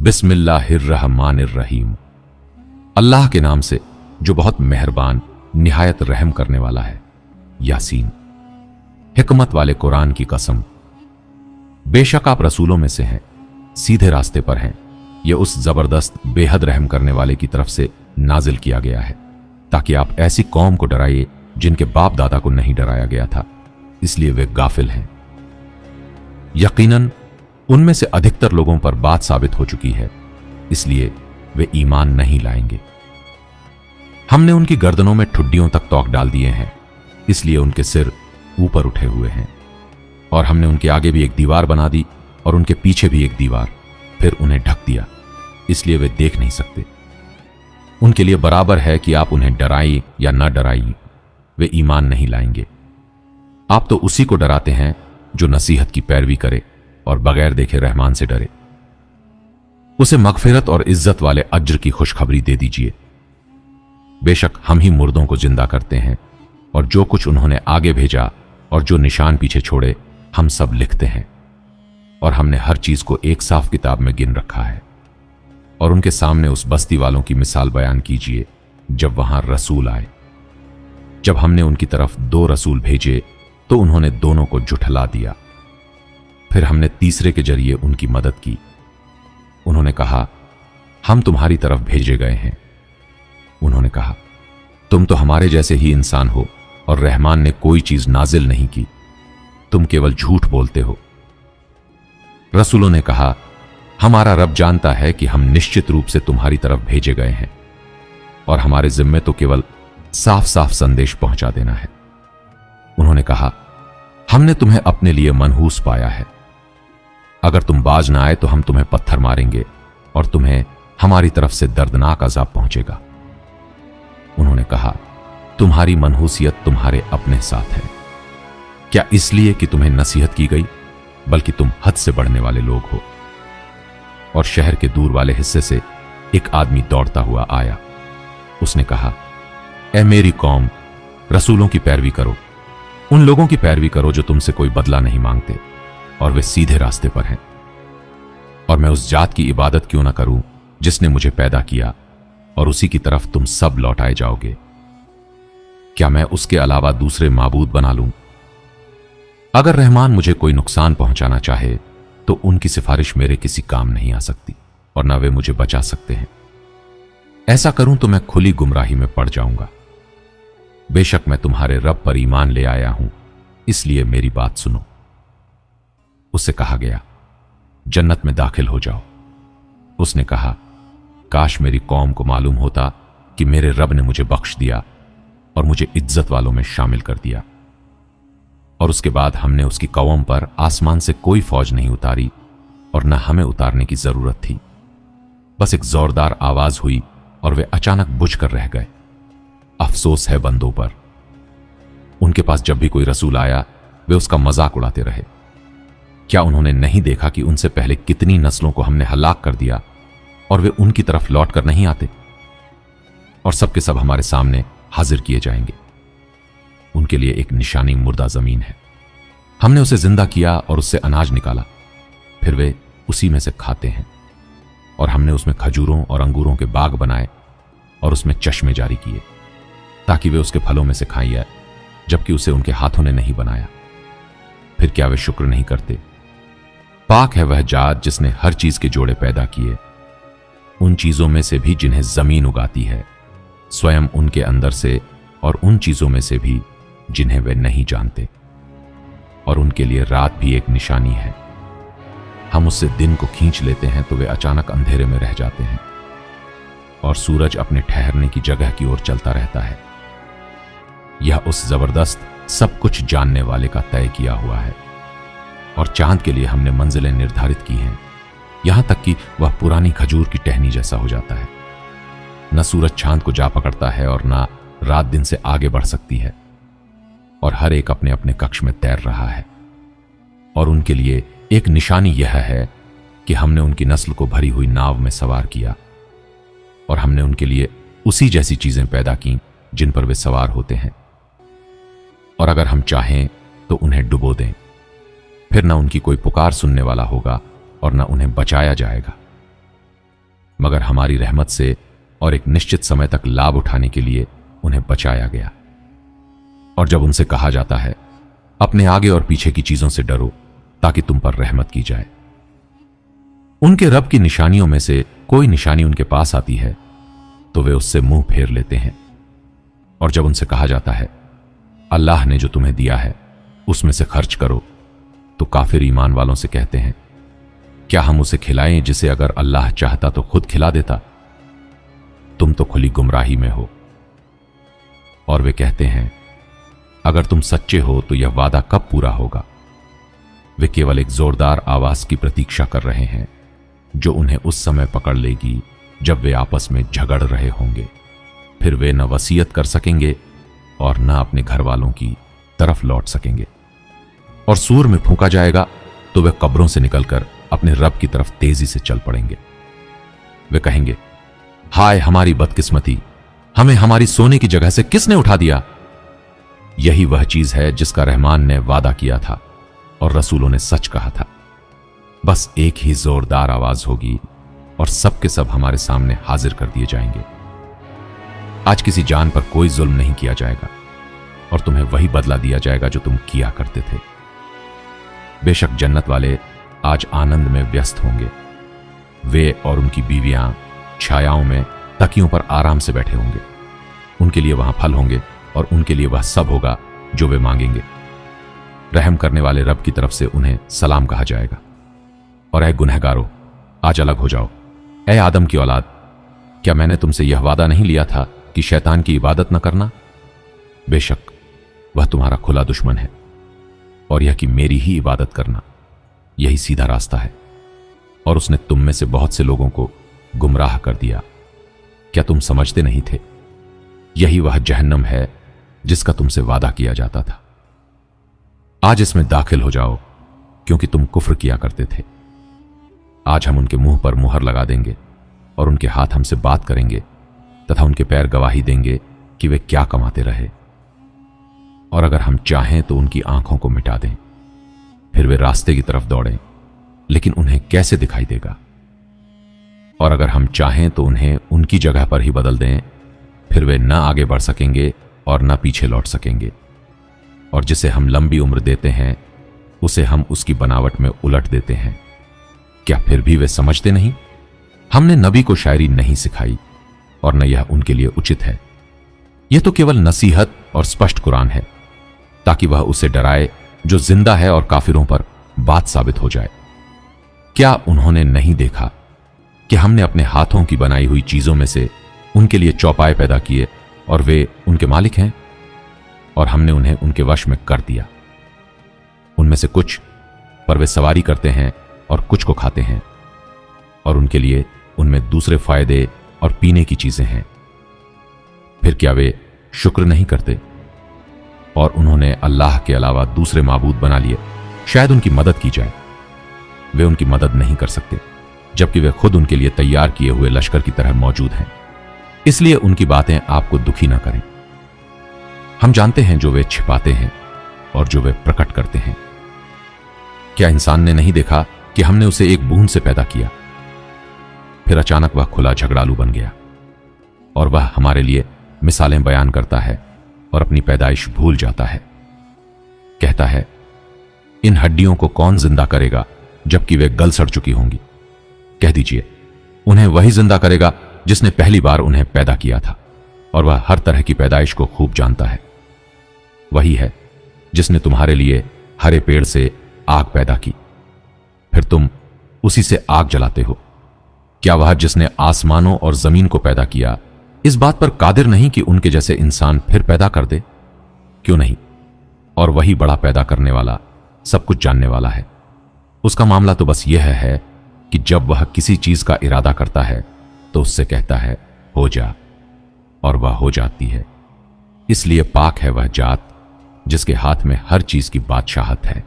बिस्मिल्लाहिर्रहमानिर्रहीम। अल्लाह के नाम से जो बहुत मेहरबान निहायत रहम करने वाला है। यासीन। हिकमत वाले कुरान की कसम। बेशक आप रसूलों में से हैं, सीधे रास्ते पर हैं। यह उस जबरदस्त बेहद रहम करने वाले की तरफ से नाजिल किया गया है ताकि आप ऐसी कौम को डराइए जिनके बाप दादा को नहीं डराया गया था, इसलिए वे गाफिल हैं। यकीनन उनमें से अधिकतर लोगों पर बात साबित हो चुकी है, इसलिए वे ईमान नहीं लाएंगे। हमने उनकी गर्दनों में ठुड्डियों तक तोक डाल दिए हैं, इसलिए उनके सिर ऊपर उठे हुए हैं। और हमने उनके आगे भी एक दीवार बना दी और उनके पीछे भी एक दीवार, फिर उन्हें ढक दिया, इसलिए वे देख नहीं सकते। उनके लिए बराबर है कि आप उन्हें डराइए या न डराइए, वे ईमान नहीं लाएंगे। आप तो उसी को डराते हैं जो नसीहत की पैरवी करे और बगैर देखे रहमान से डरे। उसे मगफिरत और इज्जत वाले अज्र की खुशखबरी दे दीजिए। बेशक हम ही मुर्दों को जिंदा करते हैं और जो कुछ उन्होंने आगे भेजा और जो निशान पीछे छोड़े हम सब लिखते हैं। और हमने हर चीज को एक साफ किताब में गिन रखा है। और उनके सामने उस बस्ती वालों की मिसाल बयान कीजिए जब वहां रसूल आए। जब हमने उनकी तरफ 2 रसूल भेजे तो उन्होंने दोनों को जुठला दिया। फिर हमने तीसरे के जरिए उनकी मदद की। उन्होंने कहा, हम तुम्हारी तरफ भेजे गए हैं। उन्होंने कहा, तुम तो हमारे जैसे ही इंसान हो और रहमान ने कोई चीज नाजिल नहीं की, तुम केवल झूठ बोलते हो। रसूलों ने कहा, हमारा रब जानता है कि हम निश्चित रूप से तुम्हारी तरफ भेजे गए हैं और हमारे जिम्मे तो केवल साफ साफ संदेश पहुंचा देना है। उन्होंने कहा, हमने तुम्हें अपने लिए मनहूस पाया है। अगर तुम बाज ना आए तो हम तुम्हें पत्थर मारेंगे और तुम्हें हमारी तरफ से दर्दनाक अजाब पहुंचेगा। उन्होंने कहा, तुम्हारी मनहूसियत तुम्हारे अपने साथ है। क्या इसलिए कि तुम्हें नसीहत की गई, बल्कि तुम हद से बढ़ने वाले लोग हो। और शहर के दूर वाले हिस्से से एक आदमी दौड़ता हुआ आया। उसने कहा, ए मेरी कौम, रसूलों की पैरवी करो। उन लोगों की पैरवी करो जो तुमसे कोई बदला नहीं मांगते और वे सीधे रास्ते पर हैं। और मैं उस जात की इबादत क्यों ना करूं जिसने मुझे पैदा किया और उसी की तरफ तुम सब लौटाए जाओगे। क्या मैं उसके अलावा दूसरे माबूद बना लूं? अगर रहमान मुझे कोई नुकसान पहुंचाना चाहे तो उनकी सिफारिश मेरे किसी काम नहीं आ सकती और ना वे मुझे बचा सकते हैं। ऐसा करूं तो मैं खुली गुमराही में पड़ जाऊंगा। बेशक मैं तुम्हारे रब पर ईमान ले आया हूं, इसलिए मेरी बात सुनो। उससे कहा गया, जन्नत में दाखिल हो जाओ। उसने कहा, काश मेरी कौम को मालूम होता कि मेरे रब ने मुझे बख्श दिया और मुझे इज्जत वालों में शामिल कर दिया। और उसके बाद हमने उसकी कौम पर आसमान से कोई फौज नहीं उतारी और न हमें उतारने की जरूरत थी। बस एक जोरदार आवाज हुई और वे अचानक बुझ कर रह गए। अफसोस है बंदों पर। उनके पास जब भी कोई रसूल आया वे उसका मजाक उड़ाते रहे। क्या उन्होंने नहीं देखा कि उनसे पहले कितनी नस्लों को हमने हलाक कर दिया और वे उनकी तरफ लौट कर नहीं आते? और सबके सब हमारे सामने हाजिर किए जाएंगे। उनके लिए एक निशानी मुर्दा जमीन है। हमने उसे जिंदा किया और उससे अनाज निकाला, फिर वे उसी में से खाते हैं। और हमने उसमें खजूरों और अंगूरों के बाग बनाए और उसमें चश्मे जारी किए ताकि वे उसके फलों में से खाएं, जबकि उसे उनके हाथों ने नहीं बनाया। फिर क्या वे शुक्र नहीं करते? पाक है वह जात जिसने हर चीज के जोड़े पैदा किए, उन चीजों में से भी जिन्हें जमीन उगाती है, स्वयं उनके अंदर से, और उन चीजों में से भी जिन्हें वे नहीं जानते। और उनके लिए रात भी एक निशानी है। हम उससे दिन को खींच लेते हैं तो वे अचानक अंधेरे में रह जाते हैं और सूरज अपने ठहरने की जगह की ओर चलता रहता है। यह उस जबरदस्त सब कुछ जानने वाले का तय किया हुआ है। और चांद के लिए हमने मंजिलें निर्धारित की हैं, यहां तक कि वह पुरानी खजूर की टहनी जैसा हो जाता है। न सूरज चांद को जा पकड़ता है और न रात दिन से आगे बढ़ सकती है। और हर एक अपने अपने कक्ष में तैर रहा है। और उनके लिए एक निशानी यह है कि हमने उनकी नस्ल को भरी हुई नाव में सवार किया और हमने उनके लिए उसी जैसी चीजें पैदा की जिन पर वे सवार होते हैं। और अगर हम चाहें तो उन्हें डुबो दें, फिर न उनकी कोई पुकार सुनने वाला होगा और न उन्हें बचाया जाएगा। मगर हमारी रहमत से और एक निश्चित समय तक लाभ उठाने के लिए उन्हें बचाया गया। और जब उनसे कहा जाता है अपने आगे और पीछे की चीजों से डरो ताकि तुम पर रहमत की जाए, उनके रब की निशानियों में से कोई निशानी उनके पास आती है तो वे उससे मुंह फेर लेते हैं। और जब उनसे कहा जाता है अल्लाह ने जो तुम्हें दिया है उसमें से खर्च करो, तो काफिर ईमान वालों से कहते हैं क्या हम उसे खिलाएं जिसे अगर अल्लाह चाहता तो खुद खिला देता? तुम तो खुली गुमराही में हो। और वे कहते हैं अगर तुम सच्चे हो तो यह वादा कब पूरा होगा? वे केवल एक जोरदार आवाज की प्रतीक्षा कर रहे हैं जो उन्हें उस समय पकड़ लेगी जब वे आपस में झगड़ रहे होंगे। फिर वे न वसीयत कर सकेंगे और न अपने घर वालों की तरफ लौट सकेंगे। और सूर में फूंका जाएगा तो वे कब्रों से निकलकर अपने रब की तरफ तेजी से चल पड़ेंगे। वे कहेंगे हाय हमारी बदकिस्मती, हमें हमारी सोने की जगह से किसने उठा दिया? यही वह चीज है जिसका रहमान ने वादा किया था और रसूलों ने सच कहा था। बस एक ही जोरदार आवाज होगी और सब के सब हमारे सामने हाजिर कर दिए जाएंगे। आज किसी जान पर कोई जुल्म नहीं किया जाएगा और तुम्हें वही बदला दिया जाएगा जो तुम किया करते थे। बेशक जन्नत वाले आज आनंद में व्यस्त होंगे। वे और उनकी बीवियां छायाओं में तकियों पर आराम से बैठे होंगे। उनके लिए वहां फल होंगे और उनके लिए वह सब होगा जो वे मांगेंगे। रहम करने वाले रब की तरफ से उन्हें सलाम कहा जाएगा। और ऐ गुनहगारो, आज अलग हो जाओ। ऐ आदम की औलाद, क्या मैंने तुमसे यह वादा नहीं लिया था कि शैतान की इबादत न करना? बेशक वह तुम्हारा खुला दुश्मन है और यह कि मेरी ही इबादत करना, यही सीधा रास्ता है। और उसने तुम में से बहुत से लोगों को गुमराह कर दिया। क्या तुम समझते नहीं थे? यही वह जहन्नम है जिसका तुमसे वादा किया जाता था। आज इसमें दाखिल हो जाओ क्योंकि तुम कुफ्र किया करते थे। आज हम उनके मुंह पर मुहर लगा देंगे और उनके हाथ हमसे बात करेंगे तथा उनके पैर गवाही देंगे कि वे क्या कमाते रहे। और अगर हम चाहें तो उनकी आंखों को मिटा दें, फिर वे रास्ते की तरफ दौड़ें, लेकिन उन्हें कैसे दिखाई देगा? और अगर हम चाहें तो उन्हें उनकी जगह पर ही बदल दें, फिर वे न आगे बढ़ सकेंगे और न पीछे लौट सकेंगे। और जिसे हम लंबी उम्र देते हैं उसे हम उसकी बनावट में उलट देते हैं। क्या फिर भी वे समझते नहीं? हमने नबी को शायरी नहीं सिखाई और न यह उनके लिए उचित है। यह तो केवल नसीहत और स्पष्ट कुरान है ताकि वह उसे डराए जो जिंदा है और काफिरों पर बात साबित हो जाए। क्या उन्होंने नहीं देखा कि हमने अपने हाथों की बनाई हुई चीजों में से उनके लिए चौपाए पैदा किए और वे उनके मालिक हैं? और हमने उन्हें उनके वश में कर दिया। उनमें से कुछ पर वे सवारी करते हैं और कुछ को खाते हैं, और उनके लिए उनमें दूसरे फायदे और पीने की चीजें हैं। फिर क्या वे शुक्र नहीं करते? और उन्होंने अल्लाह के अलावा दूसरे माबूद बना लिए, शायद उनकी मदद की जाए। वे उनकी मदद नहीं कर सकते, जबकि वे खुद उनके लिए तैयार किए हुए लश्कर की तरह मौजूद हैं। इसलिए उनकी बातें आपको दुखी ना करें। हम जानते हैं जो वे छिपाते हैं और जो वे प्रकट करते हैं। क्या इंसान ने नहीं देखा कि हमने उसे एक बूंद से पैदा किया, फिर अचानक वह खुला झगड़ालू बन गया? और वह हमारे लिए मिसालें बयान करता है और अपनी पैदाइश भूल जाता है। कहता है इन हड्डियों को कौन जिंदा करेगा जबकि वे गल सड़ चुकी होंगी? कह दीजिए उन्हें वही जिंदा करेगा जिसने पहली बार उन्हें पैदा किया था, और वह हर तरह की पैदाइश को खूब जानता है। वही है जिसने तुम्हारे लिए हरे पेड़ से आग पैदा की, फिर तुम उसी से आग जलाते हो। क्या वह जिसने आसमानों और जमीन को पैदा किया इस बात पर कादिर नहीं कि उनके जैसे इंसान फिर पैदा कर दे? क्यों नहीं? और वही बड़ा पैदा करने वाला, सब कुछ जानने वाला है। उसका मामला तो बस यह है कि जब वह किसी चीज का इरादा करता है तो उससे कहता है हो जा, और वह हो जाती है। इसलिए पाक है वह जात जिसके हाथ में हर चीज की बादशाहत है।